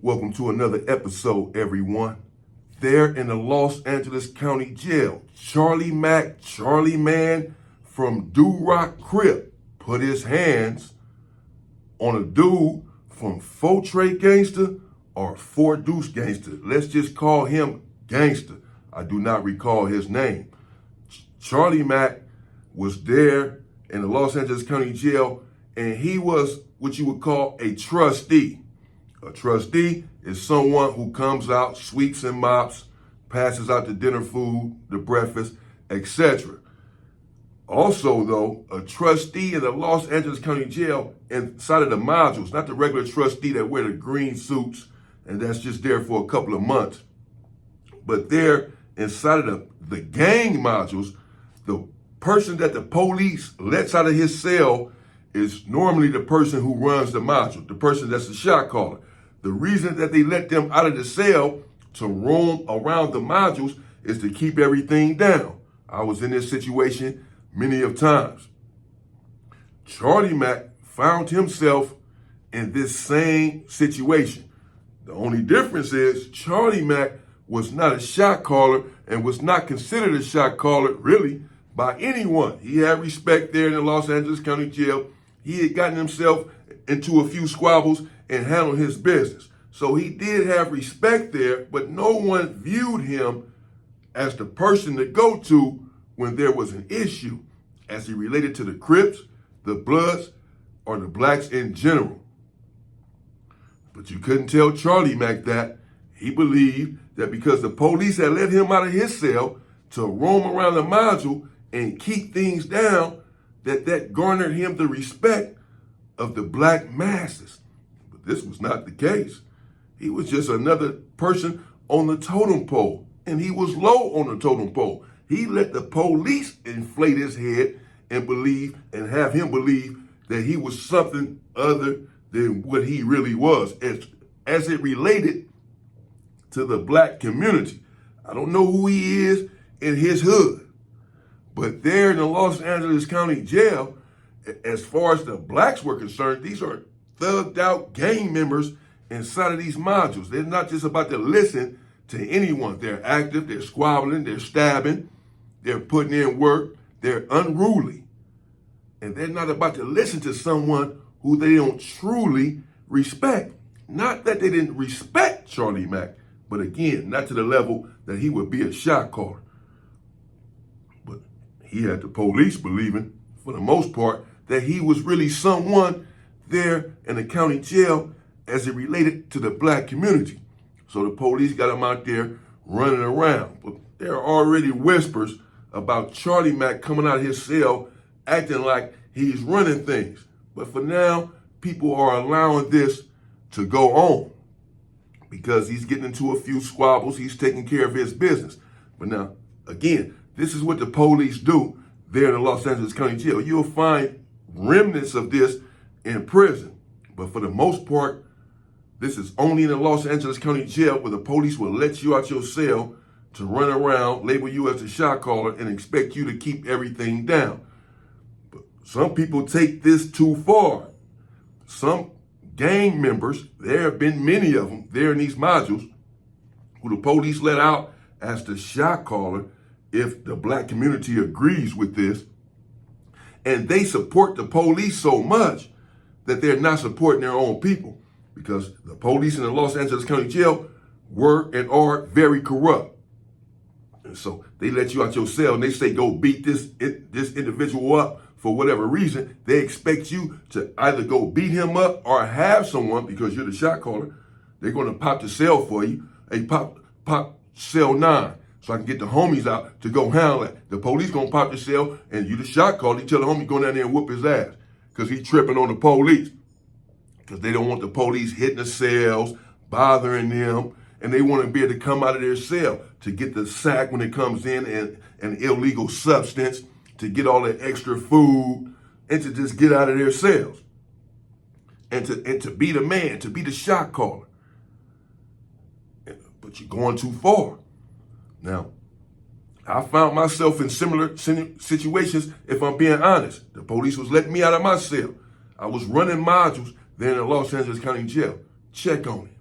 Welcome to another episode, everyone. There in the Los Angeles County Jail, Charlie Mack, Charlie Man from Do-Rock Crip, put his hands on a dude from Fort Trey Gangster or Fort Deuce Gangster. Let's just call him Gangster. I do not recall his name. Charlie Mack was there in the Los Angeles County Jail, and he was what you would call a trustee. A trustee is someone who comes out, sweeps and mops, passes out the dinner food, the breakfast, etc. Also, though, a trustee in the Los Angeles County Jail inside of the modules, not the regular trustee that wear the green suits and that's just there for a couple of months, but there inside of the gang modules, the person that the police lets out of his cell is normally the person who runs the module, the person that's the shot caller. The reason that they let them out of the cell to roam around the modules is to keep everything down. I was in this situation many of times. Charlie Mack found himself in this same situation. The only difference is Charlie Mack was not a shot caller and was not considered a shot caller really by anyone. He had respect there in the Los Angeles County Jail. He had gotten himself into a few squabbles and handled his business. So he did have respect there, but no one viewed him as the person to go to when there was an issue as he related to the Crips, the Bloods, or the blacks in general. But you couldn't tell Charlie Mack that. He believed that because the police had let him out of his cell to roam around the module and keep things down, that garnered him the respect of the black masses. But this was not the case. He was just another person on the totem pole, and he was low on the totem pole. He let the police inflate his head and have him believe that he was something other than what he really was as it related to the black community. I don't know who he is in his hood, but there in the Los Angeles County Jail, as far as the blacks were concerned, these are thugged out gang members inside of these modules. They're not just about to listen to anyone. They're active, they're squabbling, they're stabbing, they're putting in work, they're unruly. And they're not about to listen to someone who they don't truly respect. Not that they didn't respect Charlie Mack, but again, not to the level that he would be a shot caller. But he had the police believing, for the most part, that he was really someone there in the county jail as it related to the black community. So the police got him out there running around. But there are already whispers about Charlie Mack coming out of his cell acting like he's running things. But for now, people are allowing this to go on because he's getting into a few squabbles. He's taking care of his business. But now, again, this is what the police do there in the Los Angeles County Jail. You'll find remnants of this in prison. But for the most part, this is only in the Los Angeles County Jail where the police will let you out your cell to run around, label you as a shot caller, and expect you to keep everything down. But some people take this too far. Some gang members, there have been many of them there in these modules, who the police let out as the shot caller if the black community agrees with this. And they support the police so much that they're not supporting their own people, because the police in the Los Angeles County Jail were and are very corrupt. And so they let you out your cell and they say, go beat this individual up for whatever reason. They expect you to either go beat him up or have someone, because you're the shot caller, they're going to pop the cell for you. Hey, pop cell 9 so I can get the homies out to go handle it. The police going to pop the cell and you the shot caller. You tell the homie go down there and whoop his ass because he's tripping on the police. Because they don't want the police hitting the cells, bothering them, and they want to be able to come out of their cell to get the sack when it comes in and an illegal substance, to get all that extra food, and to just get out of their cells. And to be the man, to be the shot caller. But you're going too far. Now, I found myself in similar situations, if I'm being honest. The police was letting me out of my cell. I was running modules there in the Los Angeles County Jail. Check on it.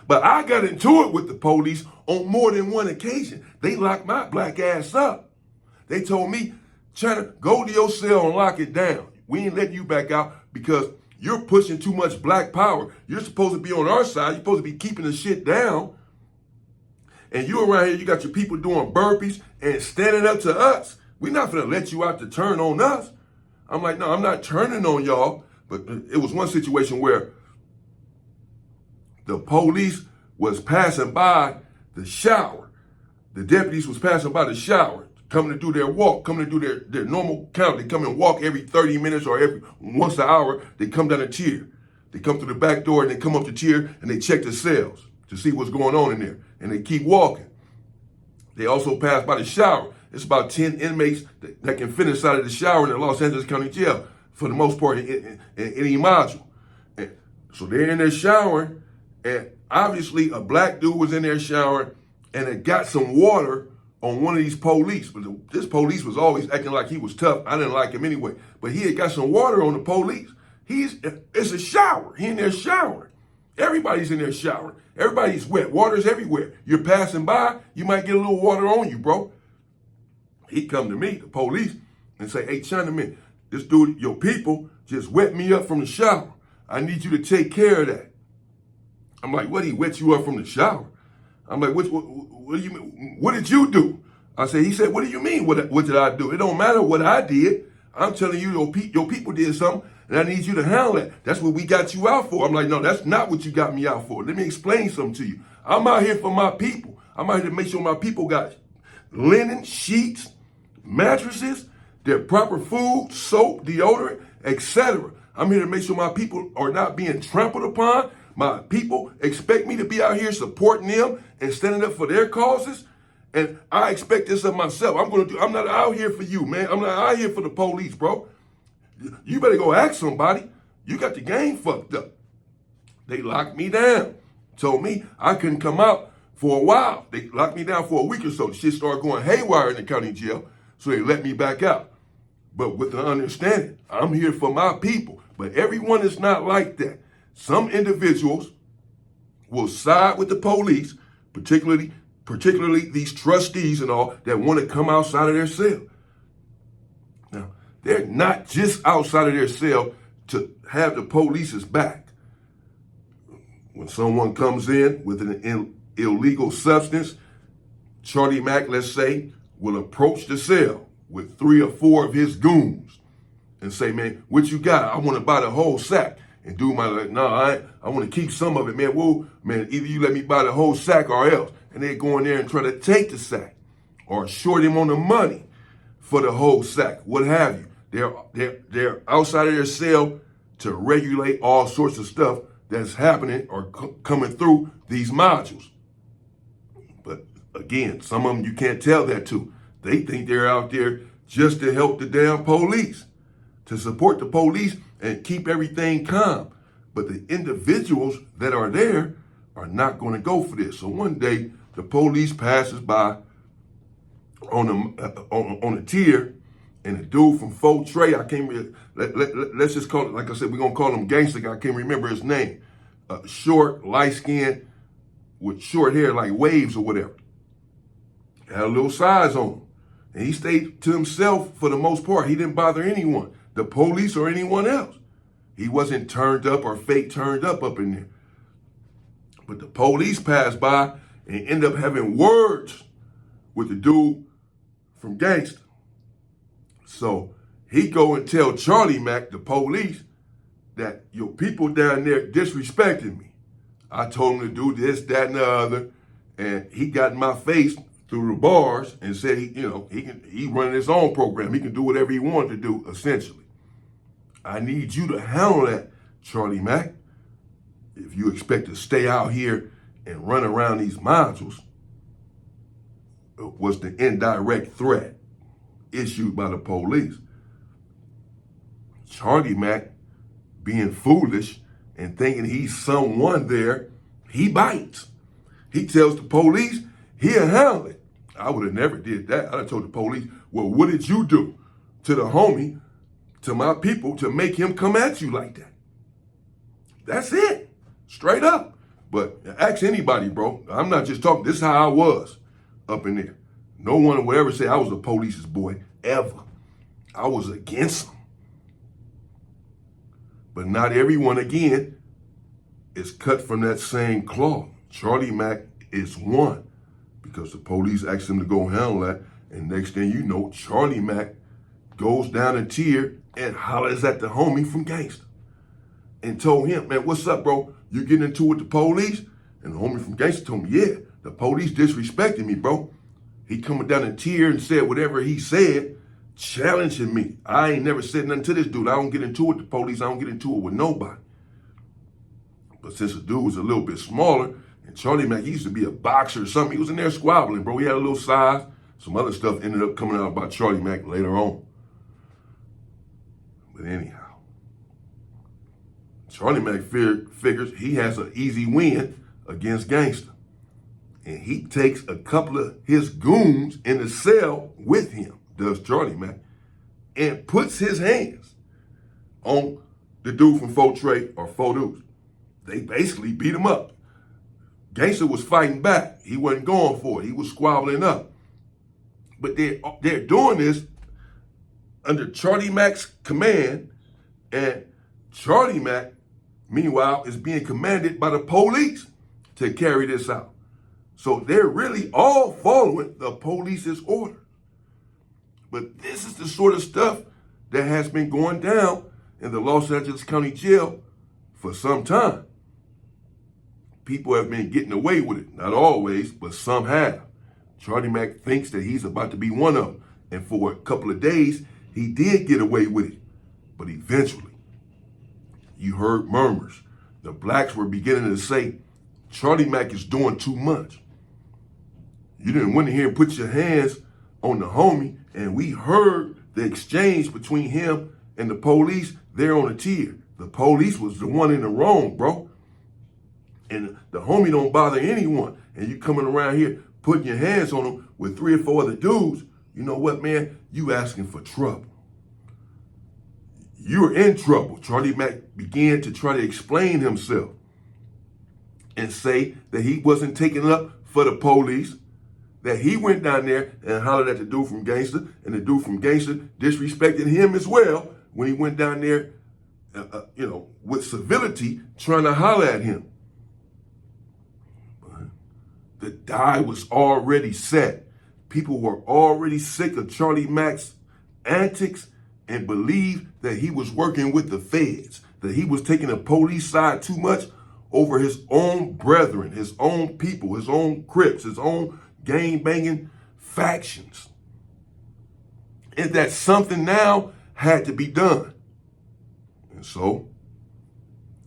But I got into it with the police on more than one occasion. They locked my black ass up. They told me, China, go to your cell and lock it down. We ain't letting you back out because you're pushing too much black power. You're supposed to be on our side. You're supposed to be keeping the shit down. And you around here, you got your people doing burpees and standing up to us. We're not going to let you out to turn on us. I'm like, no, I'm not turning on y'all. But it was one situation where the police was passing by the shower. The deputies was passing by the shower, coming to do their walk, coming to do their normal count. They come and walk every 30 minutes or every once an hour. They come down a tier. They come through the back door and they come up the tier and they check the cells to see what's going on in there. And they keep walking. They also pass by the shower. It's about 10 inmates that can fit inside of the shower in the Los Angeles County Jail, for the most part, in any module. And so they're in there showering, and obviously a black dude was in there showering, and it got some water on one of these police. But this police was always acting like he was tough. I didn't like him anyway. But he had got some water on the police. It's a shower. He in there showering. Everybody's in there showering. Everybody's wet. Water's everywhere. You're passing by, you might get a little water on you, bro. He come to me, the police, and say, hey, Chinaman, this dude, your people, just wet me up from the shower. I need you to take care of that. I'm like, what, he wet you up from the shower? I'm like, what do you mean? What did you do? He said, what do you mean, what did I do? It don't matter what I did. I'm telling you, your people did something, and I need you to handle that. That's what we got you out for. I'm like, no, that's not what you got me out for. Let me explain something to you. I'm out here for my people. I'm out here to make sure my people got linen, sheets, mattresses, their proper food, soap, deodorant, etc. I'm here to make sure my people are not being trampled upon. My people expect me to be out here supporting them and standing up for their causes. And I expect this of myself. I'm not out here for you, man. I'm not out here for the police, bro. You better go ask somebody. You got the game fucked up. They locked me down. Told me I couldn't come out for a while. They locked me down for a week or so. The shit started going haywire in the county jail. So they let me back out. But with the understanding, I'm here for my people. But everyone is not like that. Some individuals will side with the police, particularly these trustees and all that want to come outside of their cell. Now, they're not just outside of their cell to have the police's back. When someone comes in with an illegal substance, Charlie Mack, let's say, will approach the cell with 3 or 4 of his goons and say, man, what you got? I want to buy the whole sack. And dude might like, no, I want to keep some of it, man. Whoa, man, either you let me buy the whole sack or else. And they go in there and try to take the sack or short him on the money for the whole sack, what have you. They're outside of their cell to regulate all sorts of stuff that's happening or coming through these modules. But again, some of them you can't tell that to. They think they're out there just to help the damn police, to support the police and keep everything calm. But the individuals that are there are not going to go for this. So one day, the police passes by on a tier, and a dude from Faux Trey, I can't let's just call it, like I said, we're going to call him gangster. I can't remember his name. Short, light-skinned, with short hair like waves or whatever. Had a little size on him. And he stayed to himself for the most part. He didn't bother anyone, the police or anyone else. He wasn't turned up or fake turned up in there. But the police passed by and end up having words with the dude from Gangsta. So he go and tell Charlie Mack, the police, that your people down there disrespected me. I told him to do this, that, and the other, and he got in my face through the bars and said he running his own program. He can do whatever he wanted to do, essentially. I need you to handle that, Charlie Mack. If you expect to stay out here and run around these modules, was the indirect threat issued by the police. Charlie Mack, being foolish and thinking he's someone there, he bites. He tells the police he'll handle it. I would have never did that. I'd have told the police, well, what did you do to the homie, to my people, to make him come at you like that? That's it. Straight up. But ask anybody, bro. I'm not just talking. This is how I was up in there. No one would ever say I was a police's boy, ever. I was against them. But not everyone, again, is cut from that same cloth. Charlie Mack is one because the police asked him to go handle that. And next thing you know, Charlie Mack goes down a tier and hollers at the homie from Gangsta and told him, man, what's up, bro? You getting into it with the police? And the homie from Gangsta told me, yeah, the police disrespected me, bro. He coming down a tier and said whatever he said, challenging me. I ain't never said nothing to this dude. I don't get into it with the police. I don't get into it with nobody. But since the dude was a little bit smaller, and Charlie Mack, he used to be a boxer or something, he was in there squabbling, bro. He had a little size. Some other stuff ended up coming out about Charlie Mack later on. But anyhow, Charlie Mack figures he has an easy win against Gangsta. And he takes a couple of his goons in the cell with him, does Charlie Mack, and puts his hands on the dude from Faux Trey or Faux Deuce. They basically beat him up. Gangsta was fighting back. He wasn't going for it. He was squabbling up. But they're doing this under Charlie Mack's command, and Charlie Mack, meanwhile, is being commanded by the police to carry this out. So they're really all following the police's order. But this is the sort of stuff that has been going down in the Los Angeles County Jail for some time. People have been getting away with it. Not always, but some have. Charlie Mack thinks that he's about to be one of them. And for a couple of days, he did get away with it. But eventually, you heard murmurs. The blacks were beginning to say, Charlie Mack is doing too much. You didn't went in here and put your hands on the homie, and we heard the exchange between him and the police there on the tier. The police was the one in the wrong, bro. And the homie don't bother anyone. And you coming around here putting your hands on him with 3 or 4 other dudes, you know what, man? You asking for trouble. You're in trouble. Charlie Mack began to try to explain himself and say that he wasn't taking up for the police, that he went down there and hollered at the dude from Gangsta, and the dude from Gangsta disrespected him as well when he went down there, with civility, trying to holler at him. But the die was already set. People were already sick of Charlie Mack's antics and believed that he was working with the feds, that he was taking the police side too much over his own brethren, his own people, his own Crips, his own gang-banging factions. And that something now had to be done. And so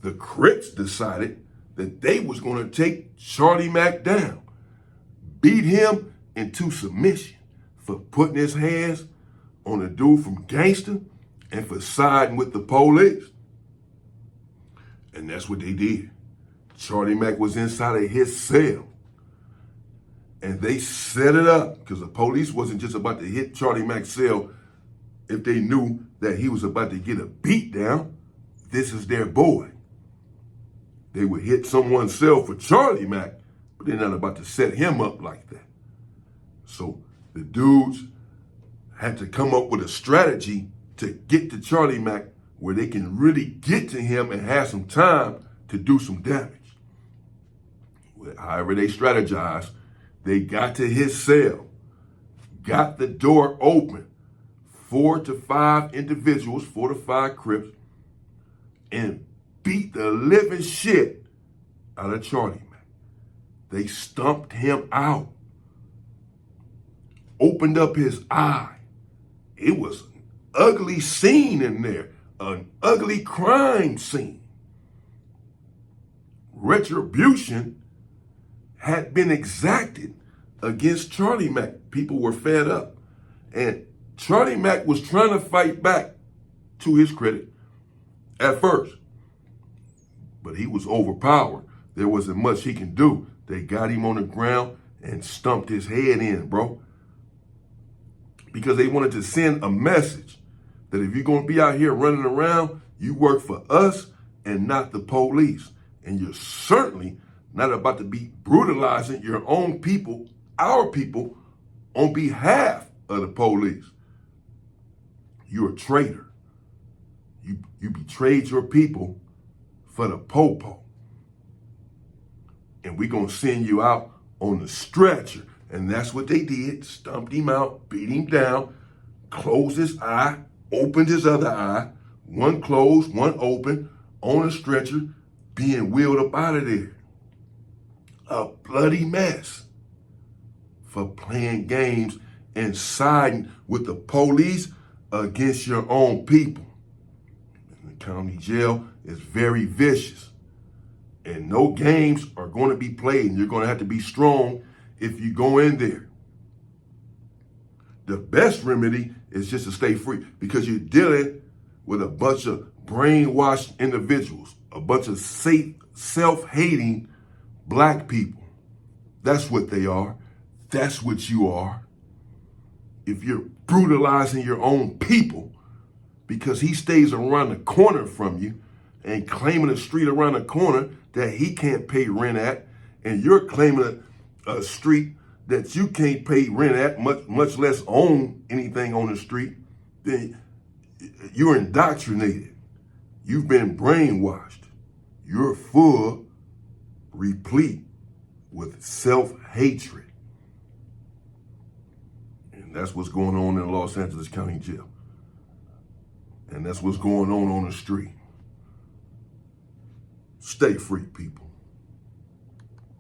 the Crips decided that they was going to take Charlie Mack down, beat him into submission for putting his hands on a dude from Gangsta and for siding with the police. And that's what they did. Charlie Mack was inside of his cell. And they set it up because the police wasn't just about to hit Charlie Mack's cell if they knew that he was about to get a beat down. This is their boy. They would hit someone's cell for Charlie Mack, but they're not about to set him up like that. So the dudes had to come up with a strategy to get to Charlie Mack where they can really get to him and have some time to do some damage. However they strategized, they got to his cell, got the door open, 4 to 5 individuals, 4 to 5 Crips, and beat the living shit out of Charlie Mack. They stumped him out, opened up his eye. It was an ugly scene in there, an ugly crime scene. Retribution had been exacted against Charlie Mack. People were fed up. And Charlie Mack was trying to fight back, to his credit, at first. But he was overpowered. There wasn't much he can do. They got him on the ground and stumped his head in, bro. Because they wanted to send a message that if you're going to be out here running around, you work for us and not the police. And you're certainly not about to be brutalizing your own people, our people, on behalf of the police. You're a traitor. You betrayed your people for the popo. And we're going to send you out on the stretcher. And that's what they did. Stumped him out, beat him down, closed his eye, opened his other eye, one closed, one open, on a stretcher, being wheeled up out of there. A bloody mess for playing games and siding with the police against your own people. The county jail is very vicious, and no games are going to be played, and you're going to have to be strong if you go in there. The best remedy is just to stay free, because you're dealing with a bunch of brainwashed individuals, a bunch of self-hating black people. That's what they are. That's what you are. If you're brutalizing your own people because he stays around the corner from you and claiming a street around the corner that he can't pay rent at, and you're claiming a street that you can't pay rent at, much less own anything on the street, then you're indoctrinated. You've been brainwashed. You're full, replete with self-hatred. And that's what's going on in Los Angeles County Jail. And that's what's going on the street. Stay free, people.